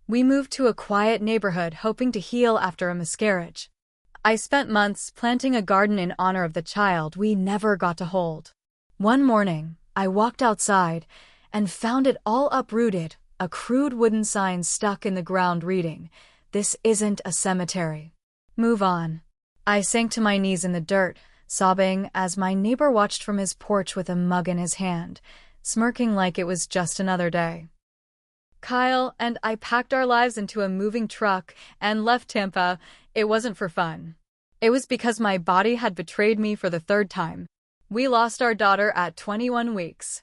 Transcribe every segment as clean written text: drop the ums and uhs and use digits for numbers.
We moved to a quiet neighborhood hoping to heal after a miscarriage. I spent months planting a garden in honor of the child we never got to hold. One morning, I walked outside and found it all uprooted, a crude wooden sign stuck in the ground reading, "This isn't a cemetery. Move on." I sank to my knees in the dirt, sobbing as my neighbor watched from his porch with a mug in his hand, smirking like it was just another day. Kyle and I packed our lives into a moving truck and left Tampa. It wasn't for fun. It was because my body had betrayed me for the third time. We lost our daughter at 21 weeks.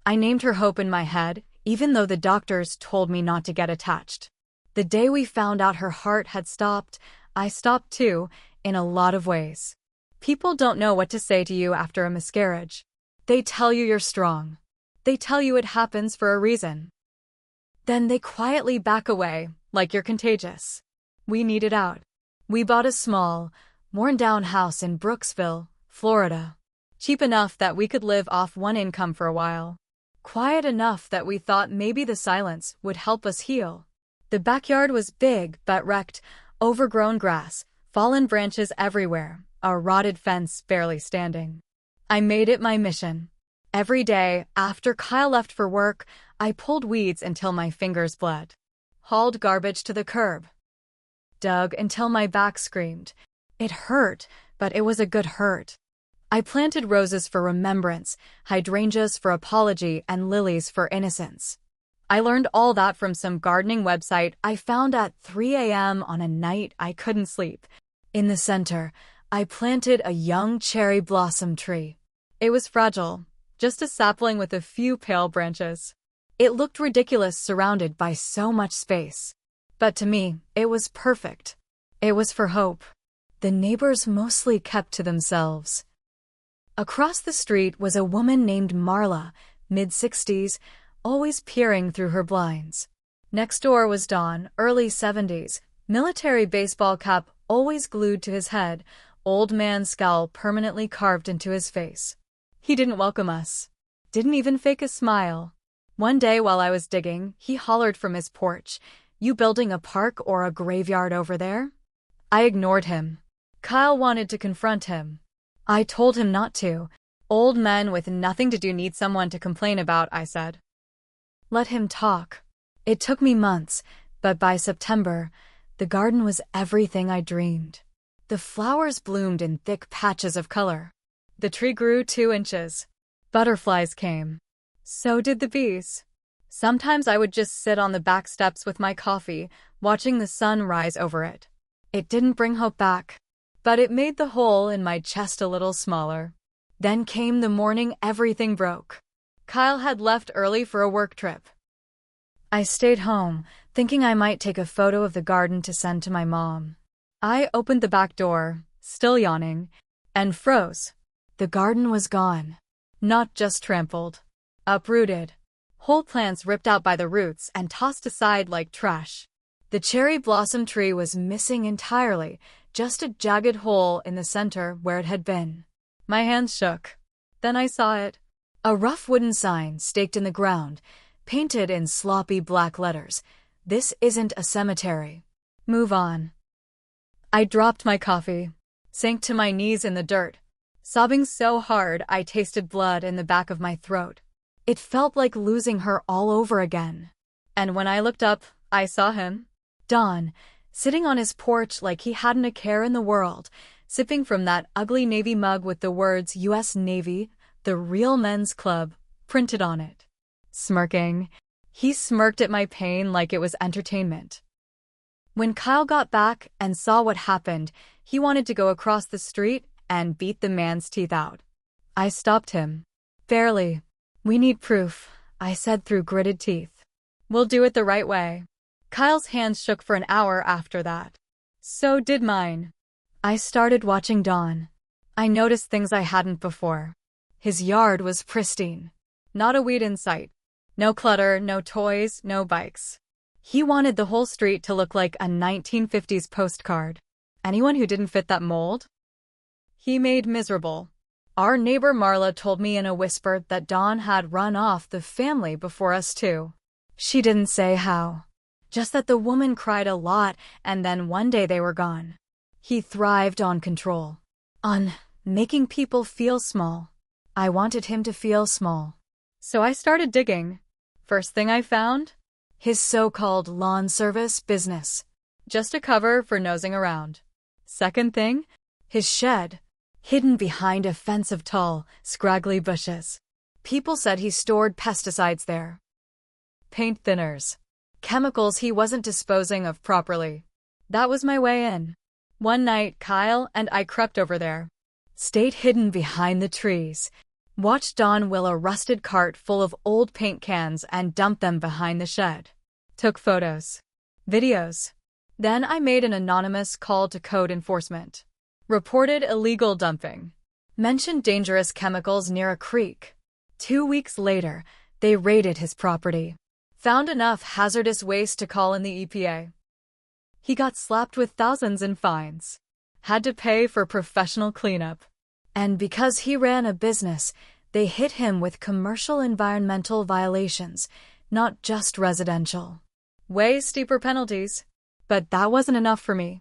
I named her Hope in my head, even though the doctors told me not to get attached. The day we found out her heart had stopped, I stopped too, in a lot of ways. People don't know what to say to you after a miscarriage. They tell you you're strong. They tell you it happens for a reason. Then they quietly back away, like you're contagious. We needed out. We bought a small, worn-down house in Brooksville, Florida. Cheap enough that we could live off one income for a while. Quiet enough that we thought maybe the silence would help us heal. The backyard was big but wrecked, overgrown grass, fallen branches everywhere, a rotted fence barely standing. I made it my mission. Every day, after Kyle left for work, I pulled weeds until my fingers bled. Hauled garbage to the curb. Dug until my back screamed. It hurt, but it was a good hurt. I planted roses for remembrance, hydrangeas for apology, and lilies for innocence. I learned all that from some gardening website I found at 3 a.m. on a night I couldn't sleep. In the center, I planted a young cherry blossom tree. It was fragile, just a sapling with a few pale branches. It looked ridiculous surrounded by so much space. But to me, it was perfect. It was for Hope. The neighbors mostly kept to themselves. Across the street was a woman named Marla, mid-60s, always peering through her blinds. Next door was Don, early 70s, military baseball cap always glued to his head, old man scowl permanently carved into his face. He didn't welcome us. Didn't even fake a smile. One day while I was digging, he hollered from his porch, "You building a park or a graveyard over there?" I ignored him. Kyle wanted to confront him. I told him not to. Old men with nothing to do need someone to complain about, I said. Let him talk. It took me months, but by September, the garden was everything I dreamed. The flowers bloomed in thick patches of color. The tree grew 2 inches. Butterflies came. So did the bees. Sometimes I would just sit on the back steps with my coffee, watching the sun rise over it. It didn't bring Hope back, but it made the hole in my chest a little smaller. Then came the morning everything broke. Kyle had left early for a work trip. I stayed home, thinking I might take a photo of the garden to send to my mom. I opened the back door, still yawning, and froze. The garden was gone. Not just trampled. Uprooted. Whole plants ripped out by the roots and tossed aside like trash. The cherry blossom tree was missing entirely, just a jagged hole in the center where it had been. My hands shook. Then I saw it. A rough wooden sign staked in the ground, painted in sloppy black letters. "This isn't a cemetery. Move on." I dropped my coffee, sank to my knees in the dirt, sobbing so hard I tasted blood in the back of my throat. It felt like losing her all over again. And when I looked up, I saw him. Don, sitting on his porch like he hadn't a care in the world, sipping from that ugly Navy mug with the words U.S. Navy, the Real Men's Club, printed on it. Smirking. He smirked at my pain like it was entertainment. When Kyle got back and saw what happened, he wanted to go across the street and beat the man's teeth out. I stopped him. Barely. "We need proof," I said through gritted teeth. "We'll do it the right way." Kyle's hands shook for an hour after that. So did mine. I started watching Don. I noticed things I hadn't before. His yard was pristine. Not a weed in sight. No clutter, no toys, no bikes. He wanted the whole street to look like a 1950s postcard. Anyone who didn't fit that mold? He made miserable. Our neighbor Marla told me in a whisper that Don had run off the family before us too. She didn't say how. Just that the woman cried a lot and then one day they were gone. He thrived on control. On making people feel small. I wanted him to feel small. So I started digging. First thing I found? His so-called lawn service business. Just a cover for nosing around. Second thing? His shed. Hidden behind a fence of tall, scraggly bushes. People said he stored pesticides there. Paint thinners. Chemicals he wasn't disposing of properly. That was my way in. One night, Kyle and I crept over there. Stayed hidden behind the trees. Watched Don wheel a rusted cart full of old paint cans and dump them behind the shed. Took photos. Videos. Then I made an anonymous call to code enforcement. Reported illegal dumping. Mentioned dangerous chemicals near a creek. 2 weeks later, they raided his property. Found enough hazardous waste to call in the EPA. He got slapped with thousands in fines. Had to pay for professional cleanup. And because he ran a business, they hit him with commercial environmental violations, not just residential. Way steeper penalties. But that wasn't enough for me.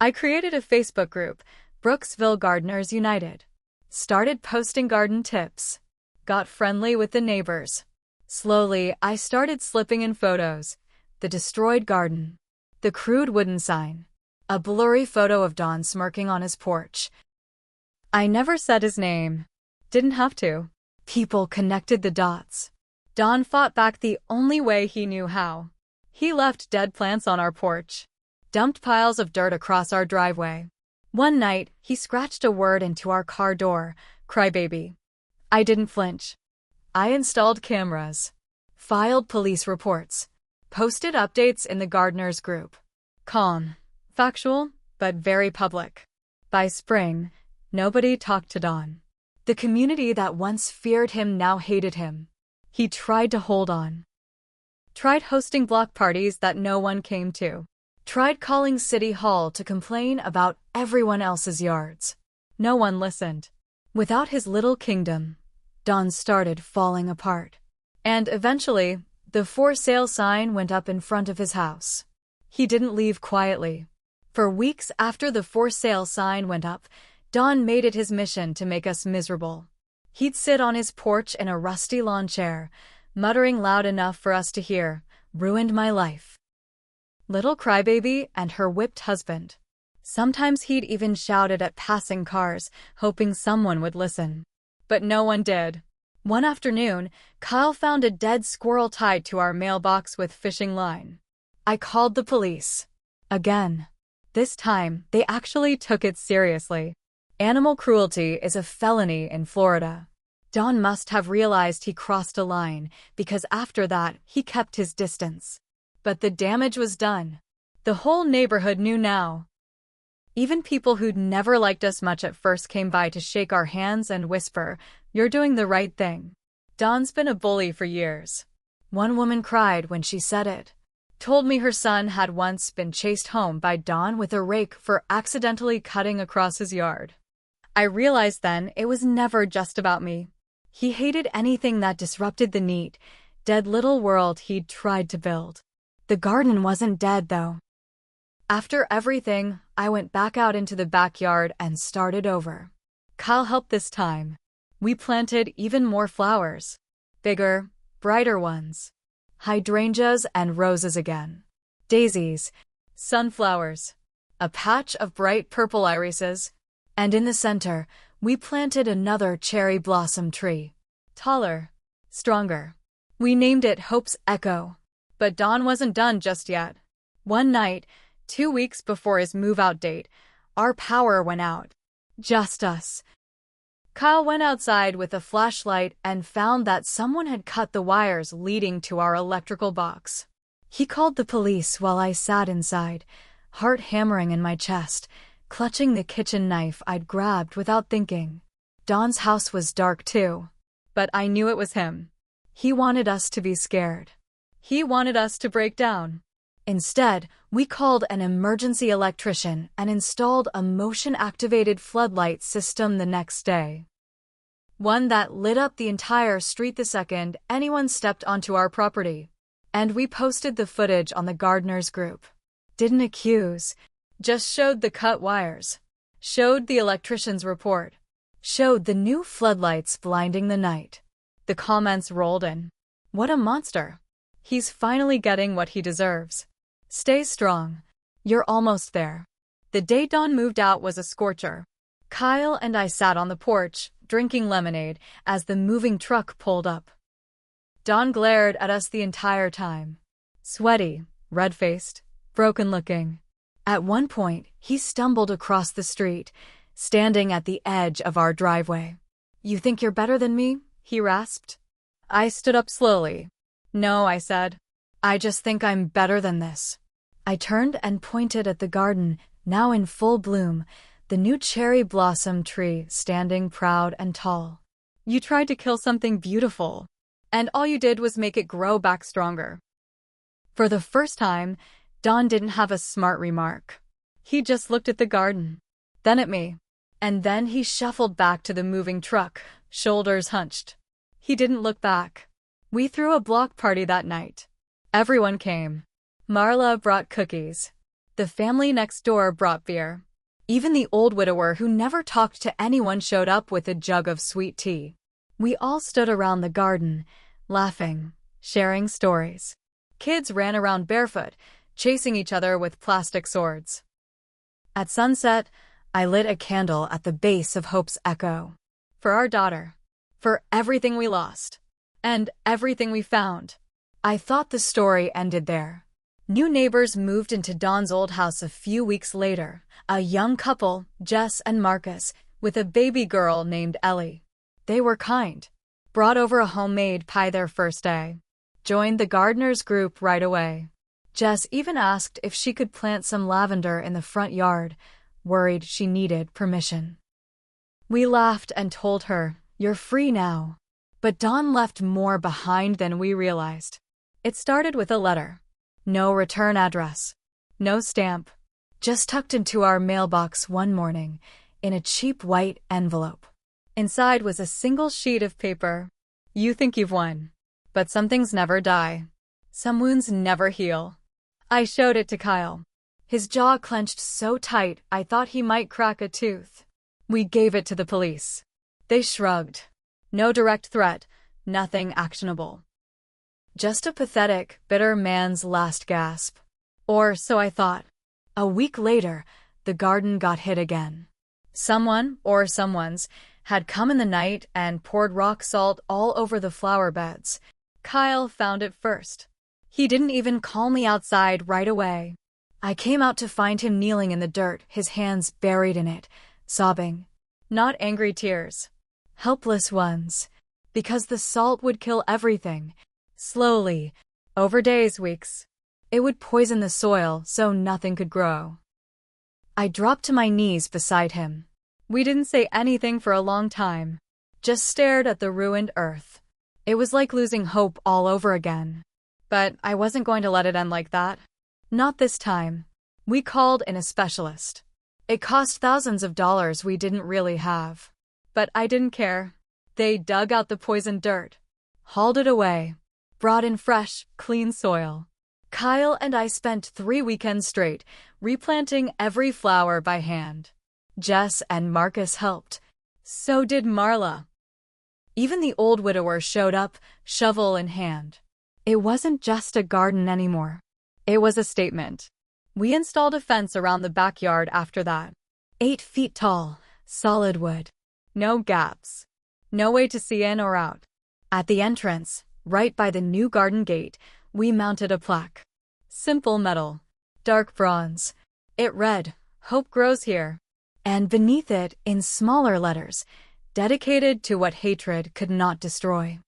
I created a Facebook group, Brooksville Gardeners United. Started posting garden tips. Got friendly with the neighbors. Slowly, I started slipping in photos. The destroyed garden. The crude wooden sign. A blurry photo of Don smirking on his porch. I never said his name. Didn't have to. People connected the dots. Don fought back the only way he knew how. He left dead plants on our porch. Dumped piles of dirt across our driveway. One night, he scratched a word into our car door, "Crybaby." I didn't flinch. I installed cameras. Filed police reports. Posted updates in the gardeners group. Calm. Factual, but very public. By spring, nobody talked to Don. The community that once feared him now hated him. He tried to hold on. Tried hosting block parties that no one came to. Tried calling City Hall to complain about everyone else's yards. No one listened. Without his little kingdom, Don started falling apart. And eventually, the for sale sign went up in front of his house. He didn't leave quietly. For weeks after the for sale sign went up, Don made it his mission to make us miserable. He'd sit on his porch in a rusty lawn chair, muttering loud enough for us to hear, "Ruined my life." Little crybaby and her whipped husband. Sometimes he'd even shouted at passing cars, hoping someone would listen. But no one did. One afternoon, Kyle found a dead squirrel tied to our mailbox with fishing line. I called the police. Again. This time, they actually took it seriously. Animal cruelty is a felony in Florida. Don must have realized he crossed a line, because after that, he kept his distance. But the damage was done. The whole neighborhood knew now. Even people who'd never liked us much at first came by to shake our hands and whisper, "You're doing the right thing." Don's been a bully for years. One woman cried when she said it. Told me her son had once been chased home by Don with a rake for accidentally cutting across his yard. I realized then it was never just about me. He hated anything that disrupted the neat, dead little world he'd tried to build. The garden wasn't dead, though. After everything, I went back out into the backyard and started over. Kyle helped this time. We planted even more flowers. Bigger, brighter ones. Hydrangeas and roses again. Daisies. Sunflowers. A patch of bright purple irises. And in the center, we planted another cherry blossom tree. Taller. Stronger. We named it Hope's Echo. But Don wasn't done just yet. One night, 2 weeks before his move-out date, our power went out. Just us. Kyle went outside with a flashlight and found that someone had cut the wires leading to our electrical box. He called the police while I sat inside, heart hammering in my chest, clutching the kitchen knife I'd grabbed without thinking. Don's house was dark too. But I knew it was him. He wanted us to be scared. He wanted us to break down. Instead, we called an emergency electrician and installed a motion-activated floodlight system the next day. One that lit up the entire street the second anyone stepped onto our property. And we posted the footage on the gardeners group. Didn't accuse, just showed the cut wires. Showed the electrician's report. Showed the new floodlights blinding the night. The comments rolled in. What a monster. He's finally getting what he deserves. Stay strong. You're almost there. The day Dawn moved out was a scorcher. Kyle and I sat on the porch, drinking lemonade, as the moving truck pulled up. Dawn glared at us the entire time. Sweaty, red-faced, broken-looking. At one point, he stumbled across the street, standing at the edge of our driveway. You think you're better than me? He rasped. I stood up slowly. No, I said. I just think I'm better than this. I turned and pointed at the garden, now in full bloom, the new cherry blossom tree standing proud and tall. You tried to kill something beautiful, and all you did was make it grow back stronger. For the first time, Don didn't have a smart remark. He just looked at the garden, then at me, and then he shuffled back to the moving truck, shoulders hunched. He didn't look back. We threw a block party that night. Everyone came. Marla brought cookies. The family next door brought beer. Even the old widower who never talked to anyone showed up with a jug of sweet tea. We all stood around the garden, laughing, sharing stories. Kids ran around barefoot, chasing each other with plastic swords. At sunset, I lit a candle at the base of Hope's Echo. For our daughter. For everything we lost. And everything we found. I thought the story ended there. New neighbors moved into Dawn's old house a few weeks later, a young couple, Jess and Marcus, with a baby girl named Ellie. They were kind. Brought over a homemade pie their first day. Joined the gardeners group right away. Jess even asked if she could plant some lavender in the front yard, worried she needed permission. We laughed and told her, "You're free now." But Dawn left more behind than we realized. It started with a letter. No return address. No stamp. Just tucked into our mailbox one morning, in a cheap white envelope. Inside was a single sheet of paper. You think you've won. But some things never die. Some wounds never heal. I showed it to Kyle. His jaw clenched so tight I thought he might crack a tooth. We gave it to the police. They shrugged. No direct threat, nothing actionable. Just a pathetic, bitter man's last gasp. Or so I thought. A week later, the garden got hit again. Someone, or someones, had come in the night and poured rock salt all over the flower beds. Kyle found it first. He didn't even call me outside right away. I came out to find him kneeling in the dirt, his hands buried in it, sobbing. Not angry tears. Helpless ones. Because the salt would kill everything. Slowly. Over days, weeks. It would poison the soil so nothing could grow. I dropped to my knees beside him. We didn't say anything for a long time. Just stared at the ruined earth. It was like losing hope all over again. But I wasn't going to let it end like that. Not this time. We called in a specialist. It cost thousands of dollars we didn't really have. But I didn't care. They dug out the poisoned dirt. Hauled it away. Brought in fresh, clean soil. Kyle and I spent 3 weekends straight, replanting every flower by hand. Jess and Marcus helped. So did Marla. Even the old widower showed up, shovel in hand. It wasn't just a garden anymore. It was a statement. We installed a fence around the backyard after that. 8 feet tall, solid wood. No gaps. No way to see in or out. At the entrance, right by the new garden gate, we mounted a plaque. Simple metal. Dark bronze. It read, "Hope grows here." And beneath it, in smaller letters, dedicated to what hatred could not destroy.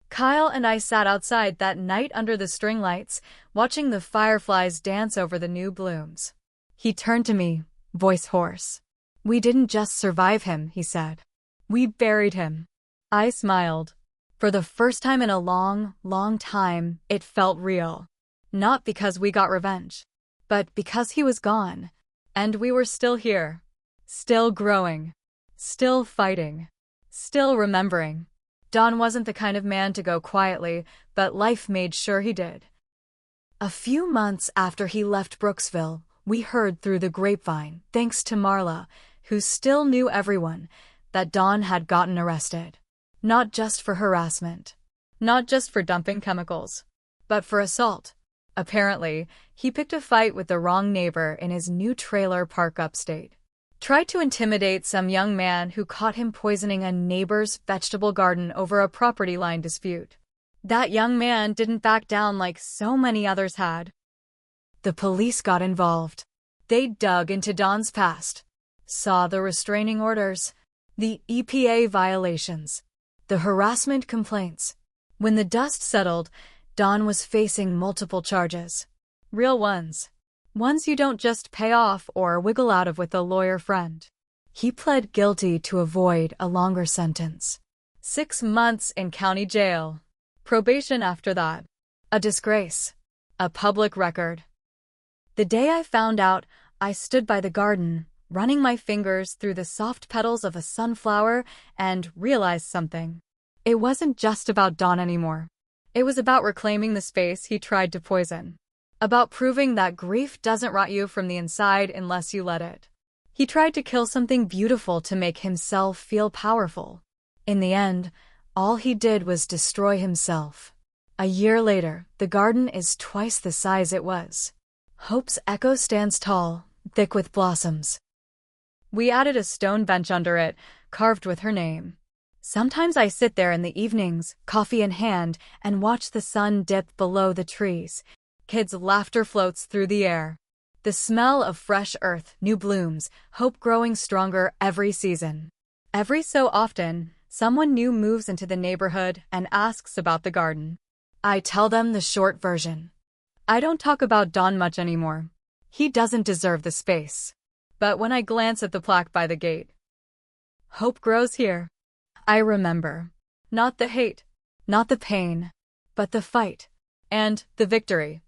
Kyle and I sat outside that night under the string lights, watching the fireflies dance over the new blooms. He turned to me, voice hoarse. "We didn't just survive him," he said. "We buried him." I smiled. For the first time in a long, long time, it felt real. Not because we got revenge, but because he was gone. And we were still here. Still growing. Still fighting. Still remembering. Don wasn't the kind of man to go quietly, but life made sure he did. A few months after he left Brooksville, we heard through the grapevine, thanks to Marla, who still knew everyone, that Don had gotten arrested. Not just for harassment. Not just for dumping chemicals. But for assault. Apparently, he picked a fight with the wrong neighbor in his new trailer park upstate. Tried to intimidate some young man who caught him poisoning a neighbor's vegetable garden over a property line dispute. That young man didn't back down like so many others had. The police got involved. They dug into Don's past. Saw the restraining orders, the EPA violations, the harassment complaints. When the dust settled, Don was facing multiple charges. Real ones. Ones you don't just pay off or wiggle out of with a lawyer friend. He pled guilty to avoid a longer sentence. 6 months in county jail. Probation after that. A disgrace. A public record. The day I found out, I stood by the garden, running my fingers through the soft petals of a sunflower, and realized something. It wasn't just about Don anymore. It was about reclaiming the space he tried to poison. About proving that grief doesn't rot you from the inside unless you let it. He tried to kill something beautiful to make himself feel powerful. In the end, all he did was destroy himself. A year later, the garden is twice the size it was. Hope's echo stands tall, thick with blossoms. We added a stone bench under it, carved with her name. Sometimes I sit there in the evenings, coffee in hand, and watch the sun dip below the trees. Kids' laughter floats through the air. The smell of fresh earth, new blooms, hope growing stronger every season. Every so often, someone new moves into the neighborhood and asks about the garden. I tell them the short version. I don't talk about Don much anymore. He doesn't deserve the space. But when I glance at the plaque by the gate, hope grows here. I remember. Not the hate, not the pain, but the fight. And the victory.